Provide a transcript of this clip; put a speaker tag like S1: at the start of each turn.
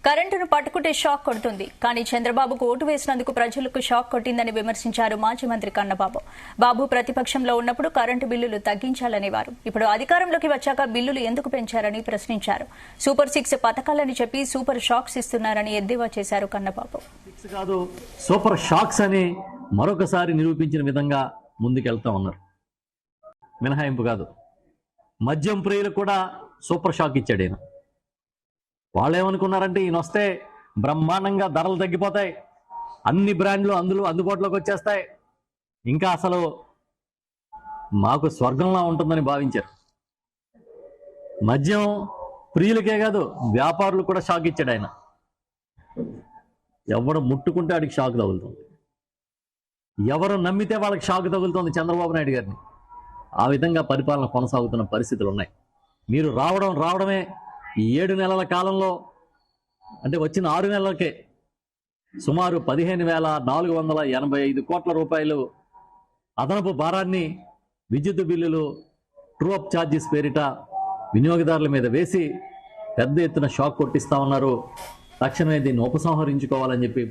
S1: కరెంటును పట్టుకుంటే షాక్ కొడుతుంది. కానీ చంద్రబాబుకు ఓటు వేసినందుకు ప్రజలకు షాక్ కొట్టిందని విమర్శించారు మాజీ మంత్రి కన్నబాబు. బాబు ప్రతిపక్షంలో ఉన్నప్పుడు కరెంటు బిల్లులు తగ్గించాలనేవారు. ఇప్పుడు అధికారంలోకి వచ్చాక బిల్లులు ఎందుకు పెంచారని ప్రశ్నించారు. సూపర్ 6 పథకాలని చెప్పి సూపర్ షాక్స్ ఇస్తున్నారని ఎద్దేవా చేశారు కన్నబాబు.
S2: కాదు, సూపర్ షాక్స్ అని మరొకసారి నిరూపించిన విధంగా ముందుకెళ్తా ఉన్నారు. మినహాయింపు కాదు, మద్యం ప్రియులు కూడా సూపర్ షాక్ ఇచ్చాడు ఈయన. వాళ్ళు ఏమనుకున్నారంటే ఈయన వస్తే బ్రహ్మాండంగా ధరలు తగ్గిపోతాయి, అన్ని బ్రాండ్లు అందుబాటులోకి వచ్చేస్తాయి, ఇంకా అసలు మాకు స్వర్గంలా ఉంటుందని భావించారు. మద్యం ప్రియులకే కాదు, వ్యాపారులు కూడా షాక్ ఇచ్చాడు ఆయన. ఎవడు ముట్టుకుంటే వాడికి షాక్ తగులుతుంది, ఎవరు నమ్మితే వాళ్ళకి షాక్ తగులుతుంది చంద్రబాబు నాయుడు గారిని. ఆ విధంగా పరిపాలన కొనసాగుతున్న పరిస్థితులు ఉన్నాయి. మీరు రావడమే ఈ 7 నెలల కాలంలో, అంటే వచ్చిన 6 నెలలకే సుమారు 15,485 కోట్ల రూపాయలు అదనపు భారాన్ని విద్యుత్ బిల్లులు, ట్రూ అప్ ఛార్జెస్ పేరిట వినియోగదారుల మీద వేసి పెద్ద ఎత్తున షాక్ కొట్టిస్తా ఉన్నారు. తక్షణమే దీన్ని ఉపసంహరించుకోవాలని చెప్పి